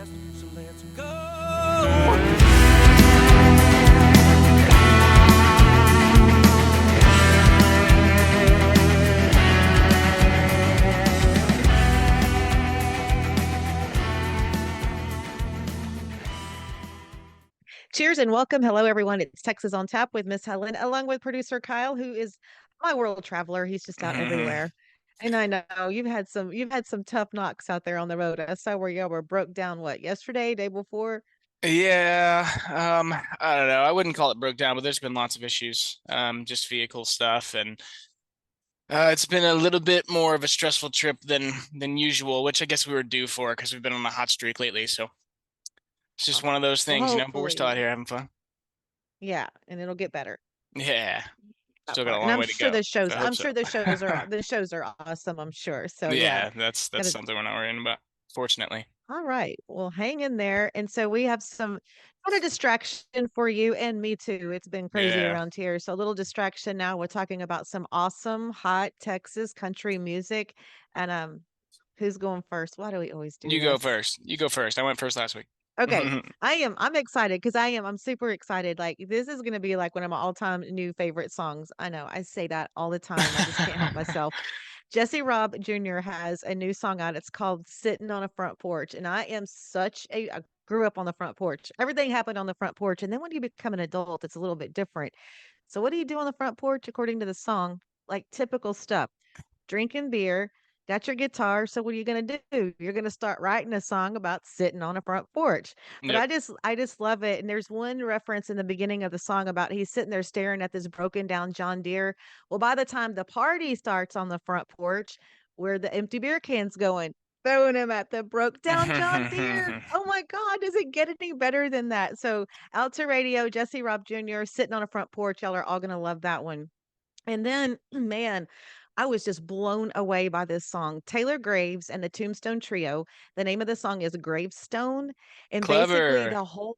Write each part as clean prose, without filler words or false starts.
So let's go. Cheers and welcome. Hello, everyone. It's Texas on Tap with Miss Helen, along with producer Kyle, who is my world traveler. He's just out everywhere. And I know you've had some tough knocks out there on the road. I saw where y'all were broke down yesterday, day before. Yeah, I don't know. I wouldn't call it broke down, but there's been lots of issues, just vehicle stuff, and it's been a little bit more of a stressful trip than usual, which I guess we were due for because we've been on a hot streak lately. So it's just one of those Well, things, but we're still out hopefully, here having fun. yeah, and it'll get better Yeah, that still got a part. And long I'm way to sure go. the shows, So I I'm hope so. sure the shows are awesome. I'm sure. So yeah, Yeah, that's gotta something we're not worrying about, fortunately. All right. Well, hang in there. And so we have some kind of distraction for you and me too. It's been crazy Yeah, around here. So a little distraction now. We're talking about some awesome hot Texas country music. And who's going first? Why do we always do you go this? first. You go first. I went first last week. Okay. I'm excited because I'm super excited. Like this is gonna be like one of my all-time new favorite songs. I know I say that all the time. I just can't help myself. Jesse Raub Jr. has a new song out. It's called Sitting on a Front Porch. And I grew up on the front porch. Everything happened on the front porch. And then when you become an adult, it's a little bit different. So what do you do on the front porch according to the song? Like typical stuff. Drinking beer, got your guitar. So what are you gonna do? You're gonna start writing a song about sitting on a front porch. But Yep. I just love it. And there's one reference in the beginning of the song about he's sitting there staring at this broken down John Deere. Well, by the time the party starts on the front porch, where the empty beer cans going, throwing him at the broke down John Deere. Oh my God, does it get any better than that? So out to radio, Jesse Robb Jr. sitting on a front porch. Y'all are all gonna love that one. And then, man, I was just blown away by this song. Taylor Graves and the Tombstone Trio. The name of the song is Gravestone. And basically, Clever.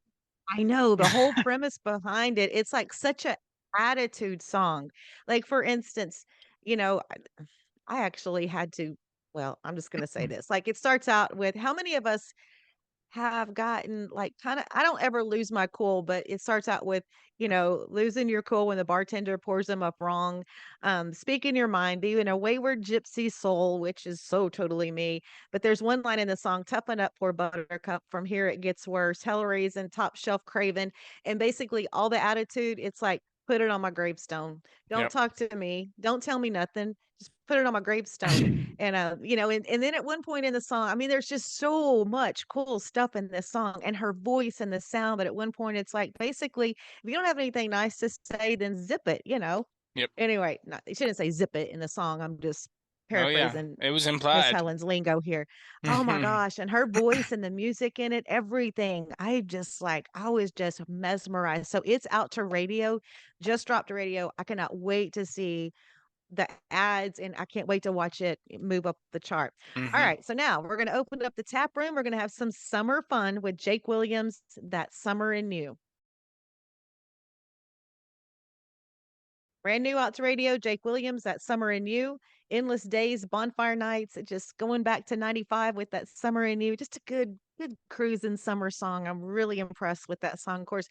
I know the whole premise behind it, it's like such a attitude song. Like, for instance, you know, I actually had to, well, I'm just going to say this. Like, it starts out with how many of us have gotten like kind of I don't ever lose my cool, but it starts out with, losing your cool when the bartender pours them up wrong. Speaking your mind, being a wayward gypsy soul, which is so totally me. But there's one line in the song, toughen up for buttercup, from here it gets worse, hell raising, top shelf craven. And basically all the attitude, it's like, put it on my gravestone. Don't Yep. talk to me. Don't tell me nothing. Just put it on my gravestone. And and then at one point in the song, I mean, there's just so much cool stuff in this song and her voice and the sound. But at one point, it's like basically, if you don't have anything nice to say, then zip it. Yep. Anyway, not, you shouldn't say zip it in the song. I'm just Oh yeah, paraphrasing it was Miss implied. Helen's lingo here. Oh my gosh. And her voice and the music in it, everything. I was just mesmerized. So it's out to radio, just dropped to radio. I cannot wait to see the ads, and I can't wait to watch it move up the chart. All Hmm. right, so now we're going to open up the tap room. We're going to have some summer fun with Jake Williams, That Summer in You. Brand new out to radio, Jake Williams, That Summer in You. Endless days, bonfire nights, just going back to 95 with That Summer in You. Just a good cruising summer song. I'm really impressed with that song. Of course,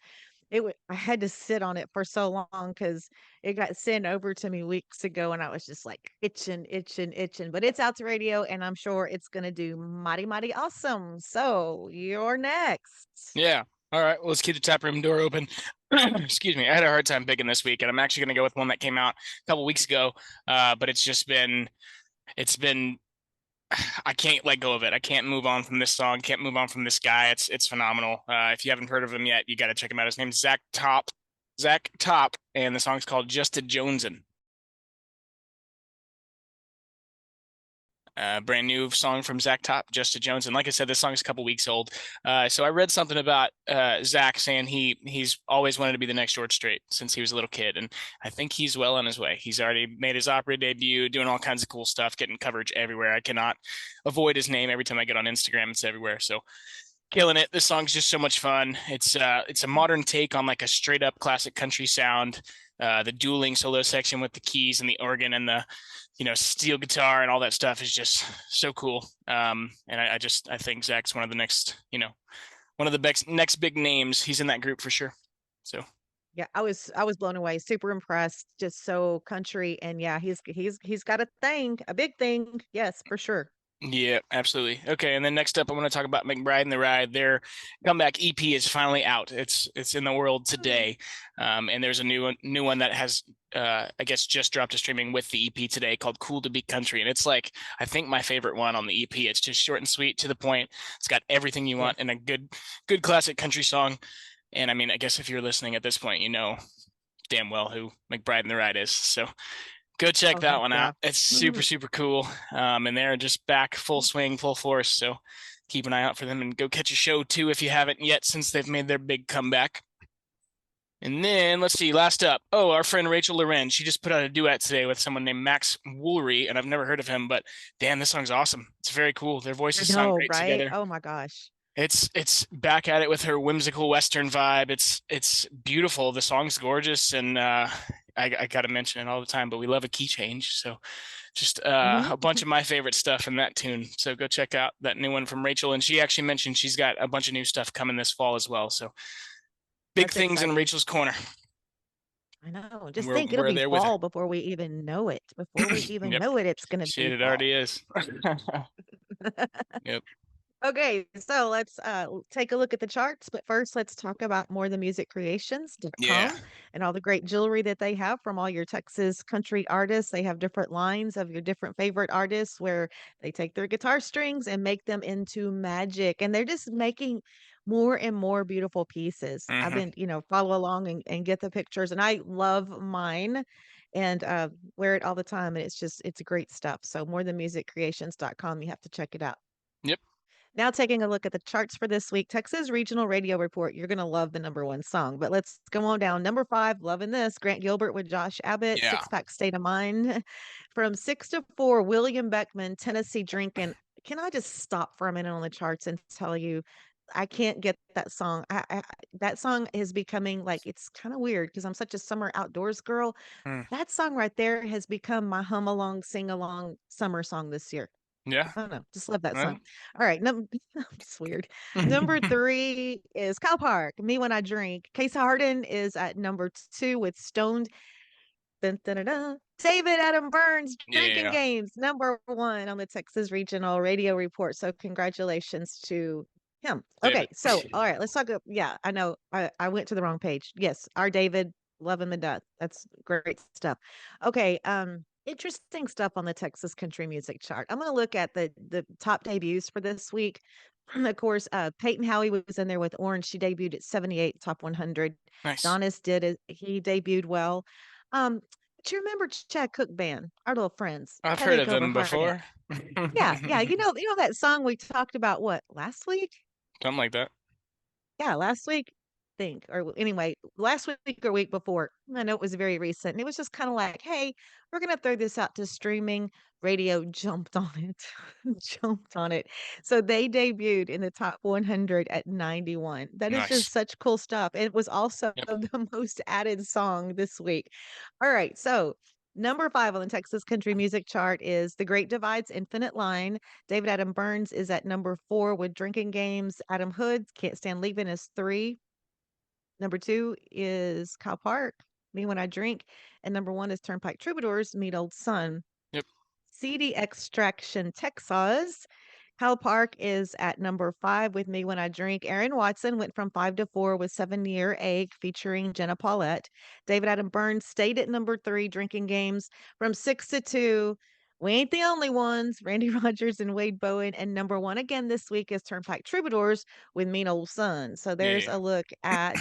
I had to sit on it for so long because it got sent over to me weeks ago, and I was just like itching, itching, itching. But it's out to radio, and I'm sure it's gonna do mighty, mighty awesome. So you're next. Yeah. All right. Well, let's keep the tap room door open. Excuse me. I had a hard time picking this week, and I'm actually going to go with one that came out a couple weeks ago. But it's been, I can't let go of it. I can't move on from this song. Can't move on from this guy. It's phenomenal. If you haven't heard of him yet, you got to check him out. His name's Zach Top, and the song's called Just a Jonesin'. Brand new song from Zach Top, Just a Jones. And like I said, this song is a couple weeks old. So I read something about Zach saying he's always wanted to be the next George Strait since he was a little kid. And I think he's well on his way. He's already made his opera debut, doing all kinds of cool stuff, getting coverage everywhere. I cannot avoid his name every time I get on Instagram. It's everywhere. So killing it. This song's just so much fun. It's a modern take on like a straight up classic country sound. The dueling solo section with the keys and the organ and the steel guitar and all that stuff is just so cool. And I think Zach's one of the next one of the next big names. He's in that group for sure. So Yeah, I was blown away, super impressed, just so country, and yeah, he's got a big thing. Yes, for sure. yeah, absolutely. Okay, and then next up, I want to talk about McBride and the Ride. Their comeback EP is finally out. It's in the world Mm. today, and there's a new one that has I guess just dropped to streaming with the EP today called "Cool to Be Country," and it's like I think my favorite one on the EP. It's just short and sweet, to the point. It's got everything you want Yes. in a good classic country song. And I mean, I guess if you're listening at this point, you know damn well who McBride and the Ride is. So go check Oh, that heck one out. yeah. It's super, Mhm. super cool. And they're just back full swing, full force. So keep an eye out for them and go catch a show too if you haven't yet, since they've made their big comeback. And then let's see, last up. Oh, our friend Rachel Laren. She just put out a duet today with someone named Max Woolery, and I've never heard of him, but damn, this song's awesome. It's very cool. Their I voices sound know, great right? together. Oh my gosh. It's back at it with her whimsical Western vibe. It's beautiful. The song's gorgeous, and I gotta mention it all the time. But we love a key change, so just Mhm. a bunch of my favorite stuff in that tune. So go check out that new one from Rachel. And she actually mentioned she's got a bunch of new stuff coming this fall as well. So big That's things in exciting. Rachel's corner. I know. And Just we're think it'll we're be there with her. fall before we even know it. Before we even Yep, know it, it's gonna shit, be it fall. already is. Yep. Okay, so let's take a look at the charts, but first let's talk about Yeah. morethemusiccreations.com and all the great jewelry that they have from all your Texas country artists. They have different lines of your different favorite artists where they take their guitar strings and make them into magic. And they're just making more and more beautiful pieces. I've Hmm. been, follow along and get the pictures, and I love mine and wear it all the time. And it's great stuff. So morethanmusiccreations.com, you have to check it out. Yep. Now, taking a look at the charts for this week, Texas Regional Radio Report. You're going to love the number one song, but let's go on down. Number five, loving this. Grant Gilbert with Josh Abbott, Yeah. Six Pack State of Mind. From 6 to 4, William Beckman, Tennessee Drinking. Can I just stop for a minute on the charts and tell you, I can't get that song. That song is becoming like, it's kind of weird because I'm such a summer outdoors girl. Mm. That song right there has become my hum along, sing along summer song this year. Yeah. I don't know. Just love that song. Well. All right. It's weird. Number three is Cow Park. Me When I Drink. Case Harden is at number two with Stoned. Dun, dun, dun, dun. David Adam Burns, Drinking Yeah. Games, number one on the Texas Regional Radio Report. So congratulations to him. Okay, David. so all right, let's talk. Yeah, I know I went to the wrong page. Yes, our David, love him to death. That's great stuff. Okay, interesting stuff on the Texas country music chart. I'm going to look at the top debuts for this week. Of course, Peyton Howie was in there with Orange. She debuted at 78, top 100. Nice. Donis did it. He debuted well. Um, do you remember Chad Cook Band, our little friends, I've heard Headache of Over them Heartache? before. Yeah, yeah. You know that song we talked about what last week? Something like that. Yeah, last week, think, or anyway, last week or week before. I know it was very recent. And it was just kind of like, hey, we're going to throw this out to streaming. Radio jumped on it, jumped on it. So they debuted in the top 100 at 91. That is Nice. just such cool stuff. It was also Yep. the most added song this week. All right. So number five on the Texas country music chart is The Great Divide's Infinite Line. David Adam Burns is at number four with Drinking Games. Adam Hood, Can't Stand Leaving is three. Number two is Cow Park, Me When I Drink. And number one is Turnpike Troubadours, Meet Old Sun. Yep. CD Extraction, Texas. Hal Park is at number five with Me When I Drink. Aaron Watson went from 5 to 4 with 7 Year Ache featuring Jenna Paulette. David Adam Burns stayed at number three, Drinking Games. From 6 to 2, we ain't the only ones. Randy Rogers and Wade Bowen. And number one again this week is Turnpike Troubadours with Mean Old Sun. So there's Yeah. a look at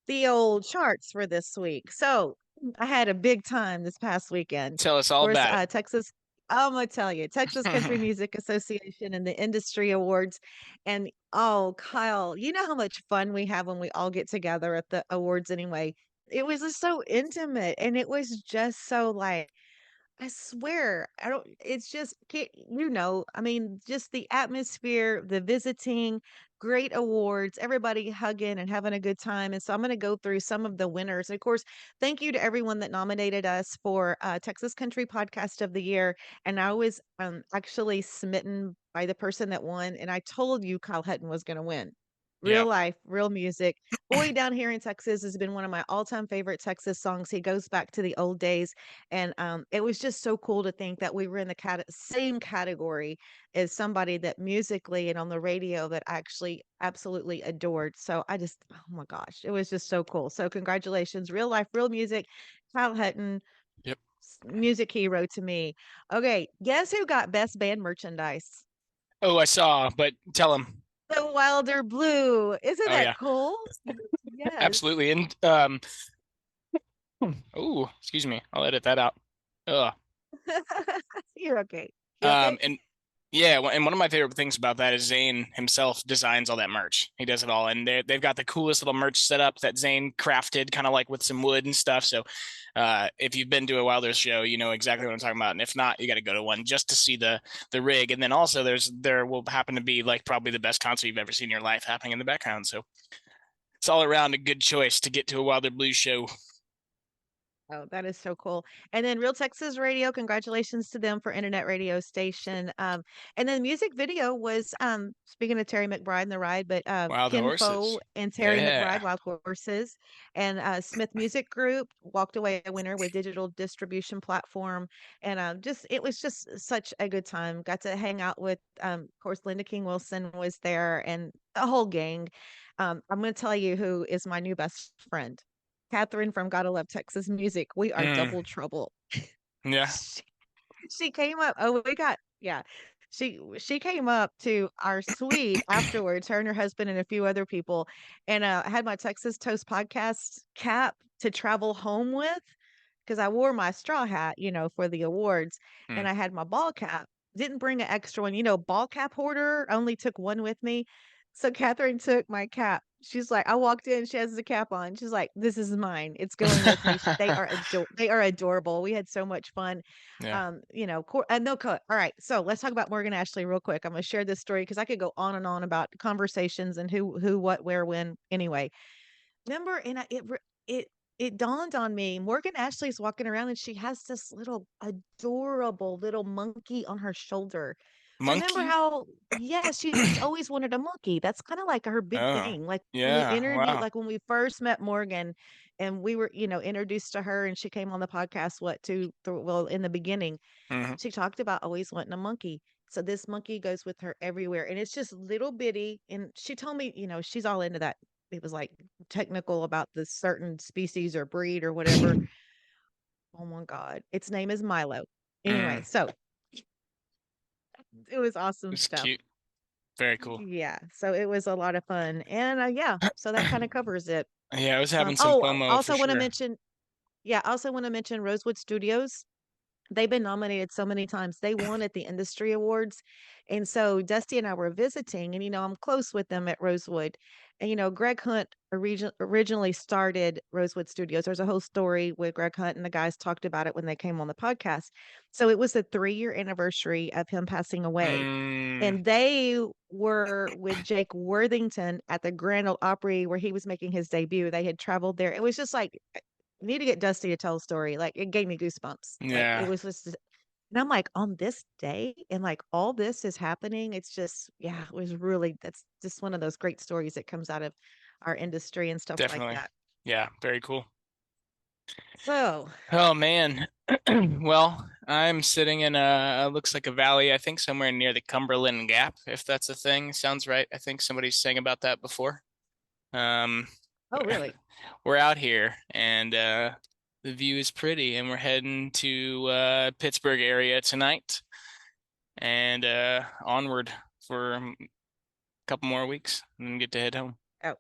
the old charts for this week. So I had a big time this past weekend. Tell us Of all course, about Texas. I'm gonna tell you, Texas Country it. Music Association and the industry awards. And oh, Kyle, you know how much fun we have when we all get together at the awards anyway. It was just so intimate and it was just so like I swear, I don't it's just I mean, just the atmosphere, the visiting, great awards, everybody hugging and having a good time. And so I'm going to go through some of the winners. Of course, thank you to everyone that nominated us for Texas Country Podcast of the Year. And I was actually smitten by the person that won. And I told you Kyle Hutton was going to win. Yeah. Real life, real music. Boy Down Here in Texas has been one of my all-time favorite Texas songs. He goes back to the old days, and it was just so cool to think that we were in the same category as somebody that musically and on the radio that I actually absolutely adored. So I just, oh my gosh, it was just so cool. So congratulations, real life, real music, Kyle Hutton, Yep. music hero to me. Okay, guess who got best band merchandise? Oh, I saw, but tell him. The Wilder Blue. Isn't Oh that yeah, cool? Yes. absolutely. And oh, excuse me. I'll edit that out. Ugh. You're okay. You okay? And yeah, and one of my favorite things about that is Zane himself designs all that merch. He does it all, and they've got the coolest little merch setup that Zane crafted, kind of like with some wood and stuff. So, if you've been to a Wilder's show, you know exactly what I'm talking about. And if not, you got to go to one just to see the rig. And then also there will happen to be like probably the best concert you've ever seen in your life happening in the background. So it's all around a good choice to get to a Wilder Blues show. Oh, that is so cool. And then Real Texas Radio, congratulations to them for internet radio station. And then the music video was speaking of Terry McBride and the ride, but Wild Ken Foe horses. and Terry McBride, Yeah. Wild Horses, and Smith Music Group walked away a winner with digital distribution platform. And just it was just such a good time. Got to hang out with of course Linda King Wilson was there and the whole gang. I'm gonna tell you who is my new best friend. Catherine from Gotta Love Texas Music. We are Mm, double trouble. yeah. She, she came up. Oh, we got yeah. She came up to our suite afterwards, her and her husband and a few other people, and I had my Texas Toast podcast cap to travel home with because I wore my straw hat, for the awards, Mm. and I had my ball cap. Didn't bring an extra one, ball cap hoarder. Only took one with me. So Catherine took my cap. She's like, I walked in, she has the cap on. She's like, this is mine. It's going with me. They are adorable. We had so much fun. Yeah. No cut. All right. So let's talk about Morgan Ashley real quick. I'm going to share this story because I could go on and on about conversations and who, what, where, when. Anyway, remember, and it dawned on me. Morgan Ashley's walking around and she has this little adorable little monkey on her shoulder. Remember Monkey? how, yes, she's always wanted a monkey. That's kind of like her big Oh, thing. Like when we yeah. interviewed, Wow. like when we first met Morgan and we were, introduced to her and she came on the podcast, well, in the beginning, Hmm. she talked about always wanting a monkey. So this monkey goes with her everywhere and it's just little bitty. And she told me, she's all into that. It was like technical about the certain species or breed or whatever. Oh my God. Its name is Milo. Anyway, Mm. so it was awesome It's stuff. cute. Very cool. Yeah, so it was a lot of fun, and, yeah, so that kinda covers it. Yeah, I was having some Oh, FOMO for also wanna sure. mention yeah, I also wanna mention Rosewood Studios. They've been nominated so many times. They won at the industry awards, and so Dusty and I were visiting, and, I'm close with them at Rosewood, and, Greg Hunt originally started Rosewood Studios. There's a whole story with Greg Hunt, and the guys talked about it when they came on the podcast. So it was the 3-year anniversary of him passing away, Mm, and they were with Jake Worthington at the Grand Ole Opry where he was making his debut. They had traveled there. It was just like, need to get Dusty to tell a story. Like it gave me goosebumps. Like it yeah, was just, and I'm like, on this day, and like all this is happening. It's just, yeah, it was really, that's just one of those great stories that comes out of our industry and stuff like definitely. that. Yeah, very cool. So, Oh man. Well, I'm sitting in looks like a valley, I think somewhere near the Cumberland Gap, if that's a thing. Sounds right. I think somebody's saying about that before. Um, oh, really? we're out here and the view is pretty and we're heading to Pittsburgh area tonight and onward for a couple more weeks and then get to head home. Oh,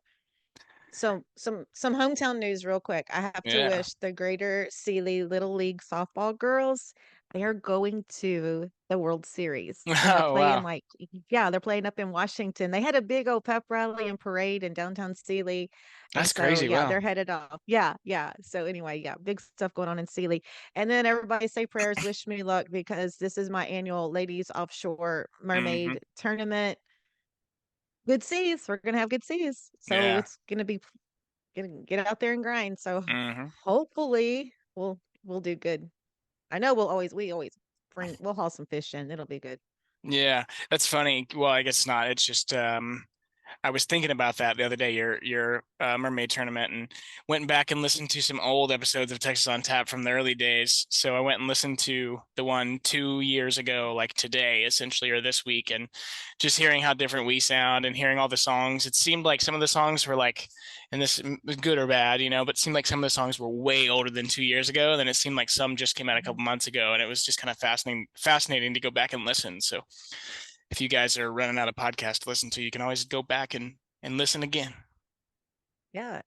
so some hometown news real quick. I have to Yeah. wish the Greater Sealy Little League softball girls, they are going to the World Series, and they're Oh playing wow, like yeah, they're playing up in Washington. They had a big old pep rally and parade in downtown Sealy, and that's so crazy. yeah, Wow. they're headed off. Yeah, yeah. So anyway, yeah, big stuff going on in Sealy. And then everybody say prayers, wish me luck because this is my annual ladies offshore Hmm. mermaid tournament. Good seas. We're gonna have good seas, so Yeah. it's gonna be gonna get out there and grind. So Hmm. hopefully we'll do good. I know we always bring we'll haul some fish in. It'll be good. Yeah, that's funny. Well, I guess not. It's just I was thinking about that the other day, your mermaid tournament, and went back and listened to some old episodes of Texas on Tap from the early days. So I went and listened to the one 2 years ago, like today, essentially, or this week, and just hearing how different we sound and hearing all the songs. It seemed like some of the songs were like, and this good or bad, but it seemed like some of the songs were way older than 2 years ago. And then it seemed like some just came out a Mhm. couple months ago, and it was just kind of fascinating to go back and listen. So if you guys are running out of podcasts to listen to, you can always go back and listen again. Yeah,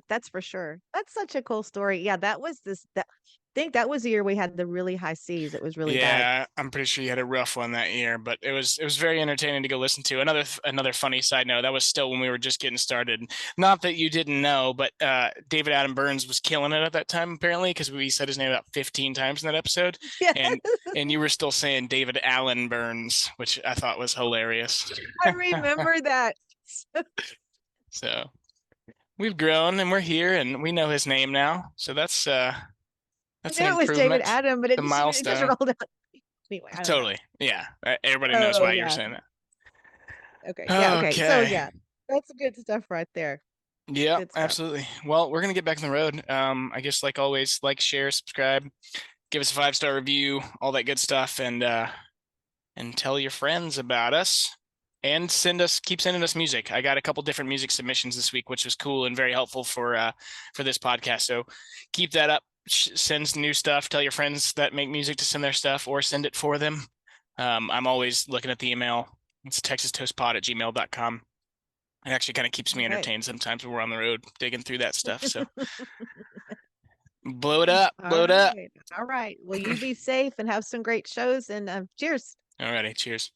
that's for sure. That's such a cool story. Yeah, that was this that I think that was the year we had the really high seas. It was really bad. Yeah, I'm pretty sure you had a rough one that year, but it was very entertaining to go listen to. Another funny side note, that was still when we were just getting started. Not that you didn't know, but David Adam Burns was killing it at that time apparently because we said his name about 15 times in that episode, Yeah, and and you were still saying David Allen Burns, which I thought was hilarious. I remember that. So we've grown and we're here and we know his name now. So I that's knew an it was David improvement, Adam, but a it just milestone. rolled out. Anyway, I don't know. Totally. Yeah. Everybody knows Oh why you're yeah. saying that. Okay. Yeah. Okay. So Okay. yeah, that's good stuff right there. Yep, Good stuff. absolutely. Well, we're gonna get back on the road. I guess like always, like, share, subscribe, give us a 5-star review, all that good stuff, and tell your friends about us. And keep sending us music. I got a couple different music submissions this week, which was cool and very helpful for this podcast. So keep that up. Send new stuff. Tell your friends that make music to send their stuff or send it for them. I'm always looking at the email. It's texastoastpod@gmail.com. It actually kind of keeps me Okay. entertained sometimes when we're on the road digging through that stuff. So blow it up, All blow it up. right. All right. Well, you be safe and have some great shows and cheers. Alrighty, cheers.